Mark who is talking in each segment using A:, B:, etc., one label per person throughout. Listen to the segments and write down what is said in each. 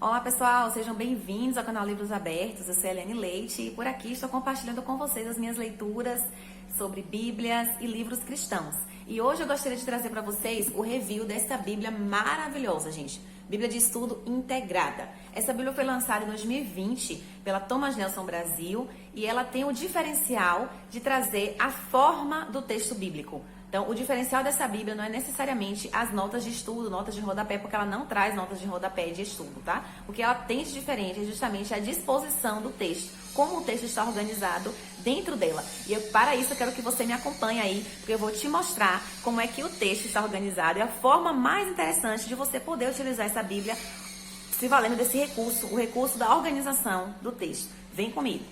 A: Olá pessoal, sejam bem-vindos ao canal Livros Abertos. Eu sou Eliane Leite e por aqui estou compartilhando com vocês as minhas leituras sobre Bíblias e livros cristãos. E hoje eu gostaria de trazer para vocês o review dessa Bíblia maravilhosa, gente. Bíblia de Estudo Integrada. Essa Bíblia foi lançada em 2020 pela Thomas Nelson Brasil e ela tem o diferencial de trazer a forma do texto bíblico. Então, o diferencial dessa Bíblia não é necessariamente as notas de estudo, notas de rodapé, porque ela não traz notas de rodapé de estudo, tá? O que ela tem de diferente é justamente a disposição do texto, como o texto está organizado dentro dela. E para isso eu quero que você me acompanhe aí, porque eu vou te mostrar como é que o texto está organizado e a forma mais interessante de você poder utilizar essa Bíblia se valendo desse recurso, o recurso da organização do texto. Vem comigo!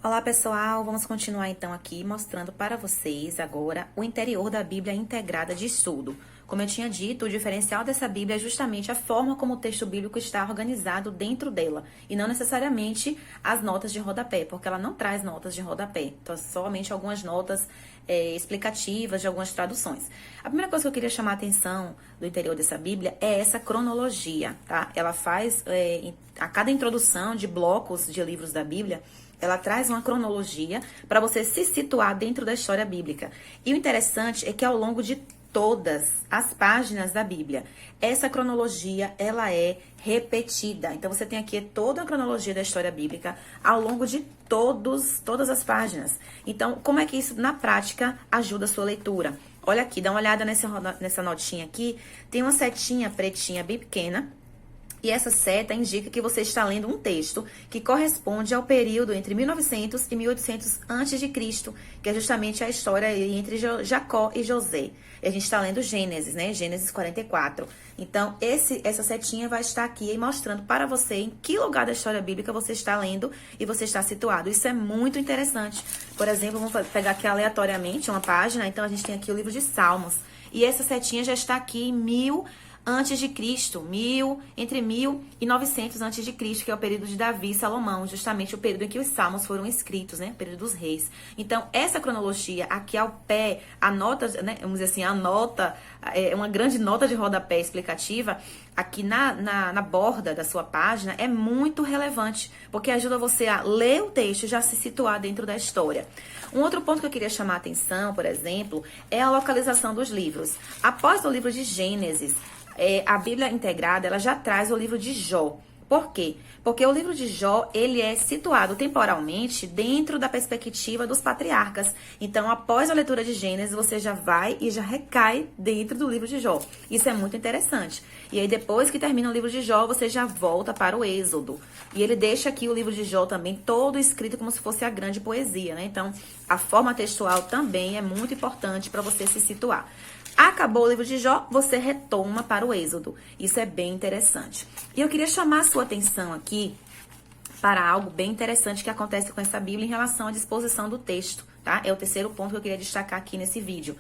A: Olá pessoal, vamos continuar então aqui mostrando para vocês agora o interior da Bíblia Integrada de Estudo. Como eu tinha dito, o diferencial dessa Bíblia é justamente a forma como o texto bíblico está organizado dentro dela e não necessariamente as notas de rodapé, porque ela não traz notas de rodapé, então somente algumas notas explicativas de algumas traduções. A primeira coisa que eu queria chamar a atenção do interior dessa Bíblia é essa cronologia, tá? Ela faz, a cada introdução de blocos de livros da Bíblia, ela traz uma cronologia para você se situar dentro da história bíblica. E o interessante é que ao longo de todas as páginas da Bíblia, essa cronologia, ela é repetida. Então, você tem aqui toda a cronologia da história bíblica ao longo de todas as páginas. Então, como é que isso, na prática, ajuda a sua leitura? Olha aqui, dá uma olhada nessa notinha aqui. Tem uma setinha pretinha bem pequena. E essa seta indica que você está lendo um texto que corresponde ao período entre 1900 e 1800 a.C., que é justamente a história entre Jacó e José. E a gente está lendo Gênesis, né? Gênesis 44. Então, essa setinha vai estar aqui mostrando para você em que lugar da história bíblica você está lendo e você está situado. Isso é muito interessante. Por exemplo, vamos pegar aqui aleatoriamente uma página. Então, a gente tem aqui o livro de Salmos. E essa setinha já está aqui em antes de Cristo, entre 1000 e 900 antes de Cristo, que é o período de Davi e Salomão, justamente o período em que os salmos foram escritos, né? O período dos reis. Então, essa cronologia aqui ao pé, a nota, né? Vamos dizer assim, a nota, uma grande nota de rodapé explicativa, aqui na borda da sua página, é muito relevante, porque ajuda você a ler o texto e já se situar dentro da história. Um outro ponto que eu queria chamar a atenção, por exemplo, é a localização dos livros. Após o livro de Gênesis, a Bíblia Integrada, ela já traz o livro de Jó. Por quê? Porque o livro de Jó, ele é situado temporalmente dentro da perspectiva dos patriarcas. Então, após a leitura de Gênesis, você já vai e já recai dentro do livro de Jó. Isso é muito interessante. E aí, depois que termina o livro de Jó, você já volta para o Êxodo. E ele deixa aqui o livro de Jó também todo escrito como se fosse a grande poesia, né? Então, a forma textual também é muito importante para você se situar. Acabou o livro de Jó, você retoma para o Êxodo. Isso é bem interessante. E eu queria chamar a sua atenção aqui para algo bem interessante que acontece com essa Bíblia em relação à disposição do texto, tá? É o terceiro ponto que eu queria destacar aqui nesse vídeo.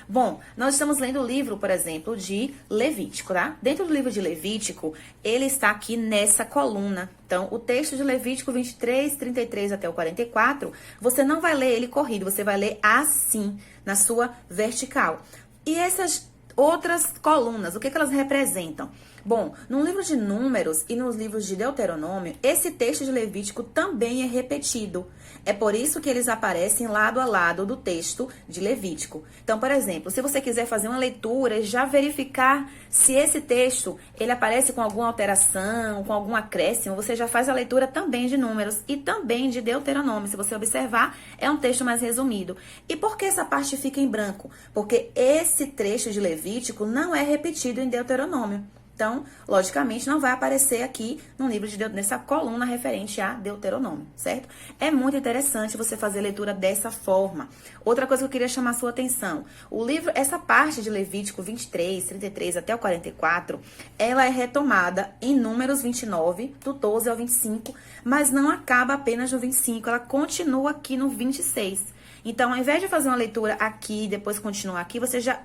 A: Bom, nós estamos lendo o livro, por exemplo, de Levítico, tá? Dentro do livro de Levítico, ele está aqui nessa coluna. Então, o texto de Levítico 23, 33 até o 44, você não vai ler ele corrido, você vai ler assim, na sua vertical. E essas outras colunas, o que elas representam? Bom, no livro de Números e nos livros de Deuteronômio, esse texto de Levítico também é repetido. É por isso que eles aparecem lado a lado do texto de Levítico. Então, por exemplo, se você quiser fazer uma leitura e já verificar se esse texto ele aparece com alguma alteração, com algum acréscimo, você já faz a leitura também de Números e também de Deuteronômio. Se você observar, é um texto mais resumido. E por que essa parte fica em branco? Porque esse trecho de Levítico não é repetido em Deuteronômio. Então, logicamente, não vai aparecer aqui no livro nessa coluna referente a Deuteronômio, certo? É muito interessante você fazer a leitura dessa forma. Outra coisa que eu queria chamar a sua atenção, o livro, essa parte de Levítico 23, 33 até o 44, ela é retomada em Números 29, do 12 ao 25, mas não acaba apenas no 25, ela continua aqui no 26. Então, ao invés de fazer uma leitura aqui e depois continuar aqui,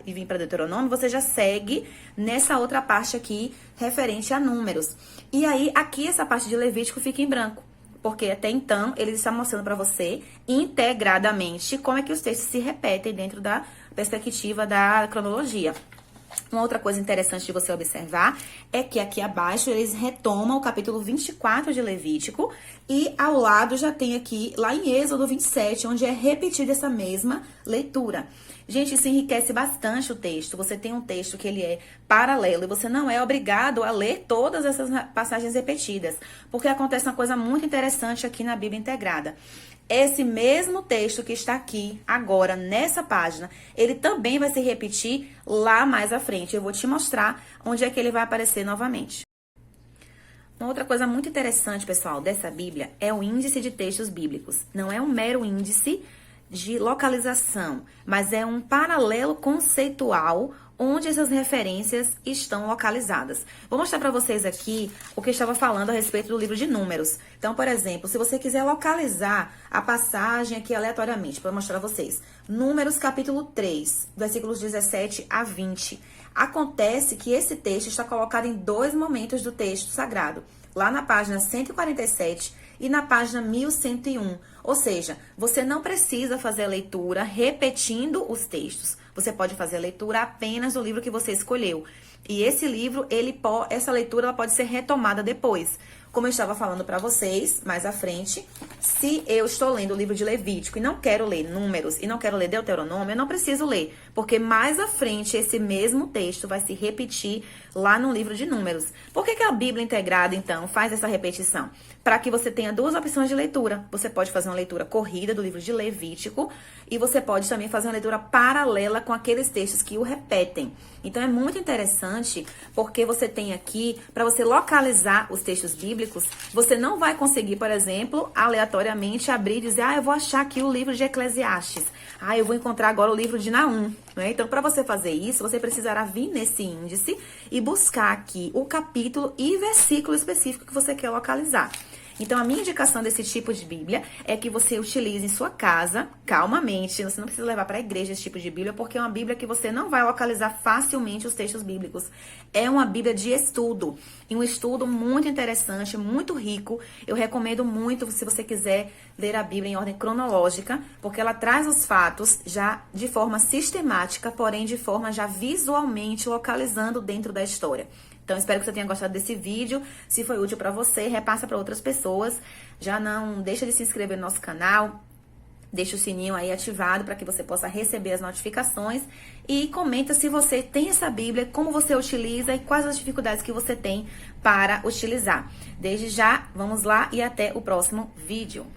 A: e vir para Deuteronômio, você já segue nessa outra parte aqui, referente a Números. E aí, aqui, essa parte de Levítico fica em branco. Porque até então, ele está mostrando para você, integradamente, como é que os textos se repetem dentro da perspectiva da cronologia. Uma outra coisa interessante de você observar é que aqui abaixo eles retomam o capítulo 24 de Levítico e ao lado já tem aqui, lá em Êxodo 27, onde é repetida essa mesma leitura. Gente, isso enriquece bastante o texto. Você tem um texto que ele é paralelo e você não é obrigado a ler todas essas passagens repetidas, porque acontece uma coisa muito interessante aqui na Bíblia Integrada. Esse mesmo texto que está aqui, agora, nessa página, ele também vai se repetir lá mais à frente. Eu vou te mostrar onde é que ele vai aparecer novamente. Uma outra coisa muito interessante, pessoal, dessa Bíblia é o índice de textos bíblicos. Não é um mero índice de localização, mas é um paralelo conceitual onde essas referências estão localizadas. Vou mostrar para vocês aqui o que eu estava falando a respeito do livro de Números. Então, por exemplo, se você quiser localizar a passagem aqui aleatoriamente, para mostrar para vocês. Números capítulo 3, versículos 17 a 20. Acontece que esse texto está colocado em dois momentos do texto sagrado. Lá na página 147 e na página 1101. Ou seja, você não precisa fazer a leitura repetindo os textos. Você pode fazer a leitura apenas do livro que você escolheu. E esse livro, essa leitura ela pode ser retomada depois. Como eu estava falando para vocês, mais à frente, se eu estou lendo o livro de Levítico e não quero ler Números e não quero ler Deuteronômio, eu não preciso ler, porque mais à frente esse mesmo texto vai se repetir lá no livro de Números. Por que a Bíblia Integrada, então, faz essa repetição? Para que você tenha duas opções de leitura. Você pode fazer uma leitura corrida do livro de Levítico e você pode também fazer uma leitura paralela com aqueles textos que o repetem. Então, é muito interessante porque você tem aqui, para você localizar os textos bíblicos, você não vai conseguir, por exemplo, aleatoriamente abrir e dizer, eu vou achar aqui o livro de Eclesiastes. Eu vou encontrar agora o livro de Naum. Né? Então, para você fazer isso, você precisará vir nesse índice e buscar aqui o capítulo e versículo específico que você quer localizar. Então, a minha indicação desse tipo de Bíblia é que você utilize em sua casa, calmamente. Você não precisa levar para a igreja esse tipo de Bíblia, porque é uma Bíblia que você não vai localizar facilmente os textos bíblicos. É uma Bíblia de estudo. E um estudo muito interessante, muito rico. Eu recomendo muito, se você quiser ler a Bíblia em ordem cronológica, porque ela traz os fatos já de forma sistemática, porém de forma já visualmente localizando dentro da história. Então, espero que você tenha gostado desse vídeo. Se foi útil para você, repassa para outras pessoas. Já não deixa de se inscrever no nosso canal. Deixa o sininho aí ativado para que você possa receber as notificações. E comenta se você tem essa Bíblia, como você utiliza e quais as dificuldades que você tem para utilizar. Desde já, vamos lá e até o próximo vídeo.